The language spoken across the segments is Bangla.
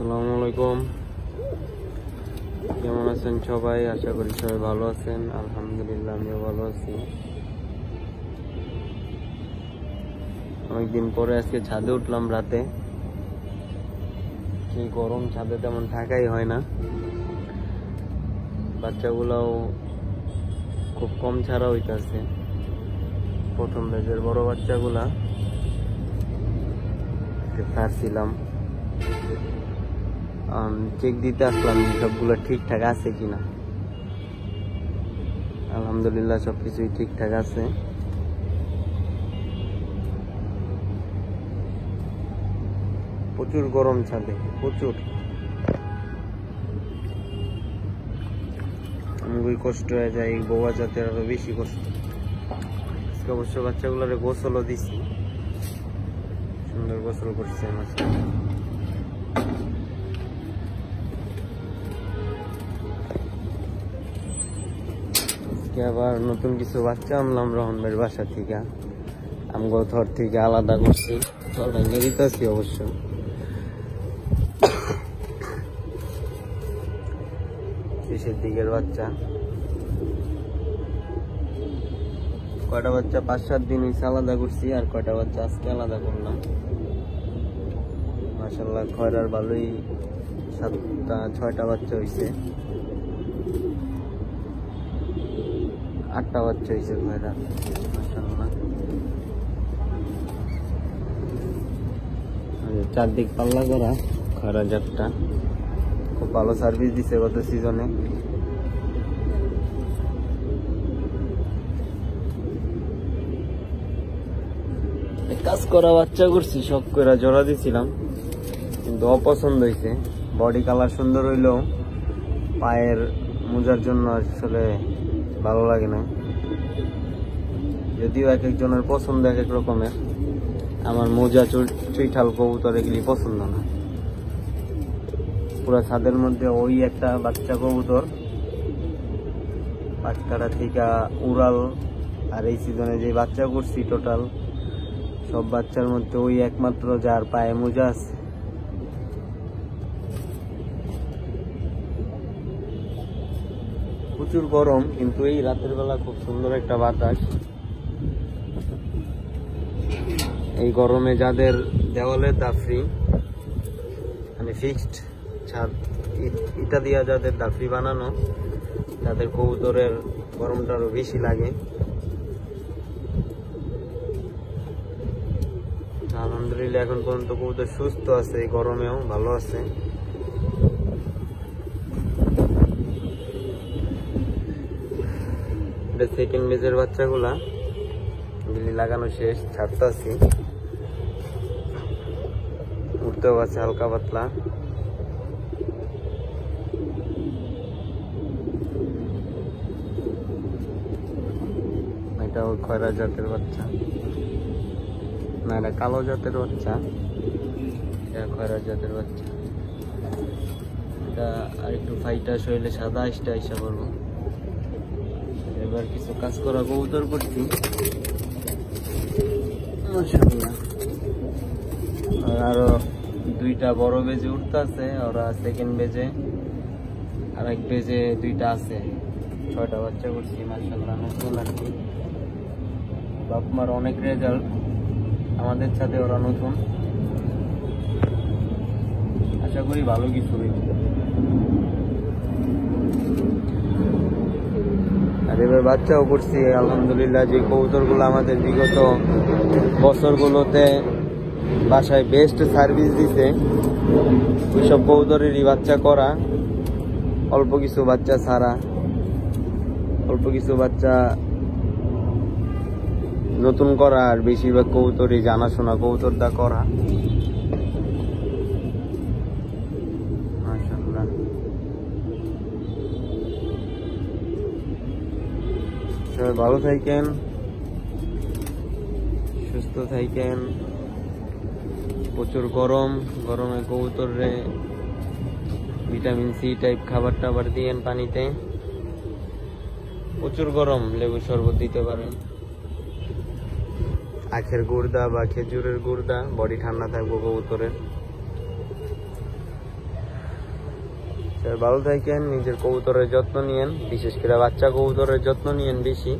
আসসালামু আলাইকুম, কেমন আছেন সবাই? আশা করি সবাই ভালো আছেন। আলহামদুলিল্লাহ আমিও ভালো আছি। অনেকদিন পরে আজকে ছাদে উঠলাম রাতে। সেই গরম ছাদে তেমন থাকাই হয় না। বাচ্চাগুলাও খুব কম ছাড়া হইতাছে। প্রথম ব্যাচের বড় বাচ্চাগুলা ছাড়ছিলাম, চেক দিতে আসলাম সবগুলো ঠিকঠাক আছে কিনা। আলহামদুলিল্লাহ সবকিছুই ঠিকঠাক আছে। প্রচুর গরম ছাদে, প্রচুর। খুবই কষ্ট হয়ে যায়, বউয়া জাতের আরো বেশি কষ্ট। আজকে অবশ্য বাচ্চাগুলোরে গোসলও দিছি, সুন্দর গোসল করছে মাশাআল্লাহ। আবার নতুন কিছু বাচ্চা আনলাম রহন ভাইয়ের বাসা থেকে। আমগো থর থেকে আলাদা করছি, থর ভেঙে দিতেছি অবশ্য। শেষের দিকের বাচ্চা, কয়টা বাচ্চা 5-7 দিন হয়েছে আলাদা করছি, আর কয়টা বাচ্চা আজকে আলাদা করলাম। মাশাআল্লাহ খয়রার ভালোই 7-6টা বাচ্চা হয়েছে, 8টা বাচ্চা হয়েছে খয়রার মাশাআল্লাহ। চারদিক পাল্লা করা খয়রা জাতটা খুব ভালো সার্ভিস দিছে গত সিজনে। কাজ করা বাচ্চা করছি, শখ করে জোড়া দিছিলাম, কিন্তু অপছন্দ হয়েছে। বডি কালার সুন্দর হইলেও পায়ের মোজার জন্য আসলে ভালো লাগে না। যদিও এক একজনের পছন্দ এক এক রকমের, আমার মোজা চুইঠাল কবুতর এগুলি পছন্দ না। পুরা ছাদের মধ্যে ওই একটা বাচ্চা কবুতর পাটকাটা থেকে উড়াল, আর এই সিজনে যে বাচ্চা করছি টোটাল সব বাচ্চার মধ্যে ওই একমাত্র যার পায়ে মোজা আছে। প্রচুর গরম, কিন্তু এই রাতের বেলা খুব সুন্দর একটা বাতাস। এই গরমে যাদের দেওয়ালের দাফরি মানে ফিক্সড ছাদ, ইটা দিয়া যাদের দাফরি বানানো, তাদের কবুতরের গরমটা আরো বেশি লাগে। আলহামদুলিল্লাহ এখন পর্যন্ত কবুতর সুস্থ আছে, এই গরমেও ভালো আছে। সেকেন্ড বেজের বাচ্চাগুলা বিলি লাগানো শেষ, ছাড়তাছি। উঠতেও আছে হালকা পাতলা। এটা খয়রা জাতের বাচ্চা না, এটা কালো জাতের বাচ্চা, এটা খয়রা জাতের বাচ্চা। এটা আর একটু ফাইটা শরীরে সাদা আইসটা আইসা করবো। এবার কিছু কাজ করা কবুতর করছি মাশাআল্লাহ। আরো 2টা বড় বেজে উঠতে আছে, ওরা সেকেন্ড বেজে, আর এক বেজে 2টা আছে। 6টা বাচ্চা করছি মাশাআল্লাহ। নতুন আর কি, বাপ মার অনেক রেজাল্ট, আমাদের সাথে ওরা নতুন। আশা করি ভালো কিছু হইবে। আর এবার বাচ্চাও করছি আলহামদুলিল্লাহ। যে কবুতরগুলো আমাদের বিগত বছরগুলোতে বাসায় বেস্ট সার্ভিস দিছে, ওইসব কবুতরেরই বাচ্চা করা। অল্প কিছু বাচ্চা ছাড়া, অল্প কিছু বাচ্চা নতুন করা, আর বেশিরভাগ কবুতরই জানাশোনা কবুতর দা করা। মাশাআল্লাহ সবাই ভালো থাকেন, সুস্থ থাকেন। প্রচুর গরম, গরমে কবুতরে ভিটামিন সি টাইপ খাবার টাবার দিয়েন পানিতে। প্রচুর গরম, লেবু শরবত দিতে পারেন। আখের গুড়দা বা খেজুরের গুড়দা, বডি ঠান্ডা থাকবো কবুতরের। ভালো থাকেন, নিজের কবুতরের যত্ন নিয়েন, বিশেষ করে বাচ্চা কবুতরের যত্ন নিয়েন বেশি।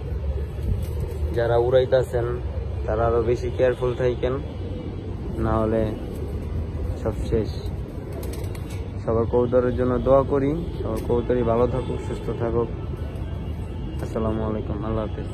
যারা উড়াইতেছেন তারা আরো বেশি কেয়ারফুল থাকেন, না হলে সব শেষ। সবার কবুতরের জন্য দোয়া করি, সবার কবুতরই ভালো থাকুক, সুস্থ থাকুক। আসসালামু আলাইকুম, আল্লাহ হাফেজ।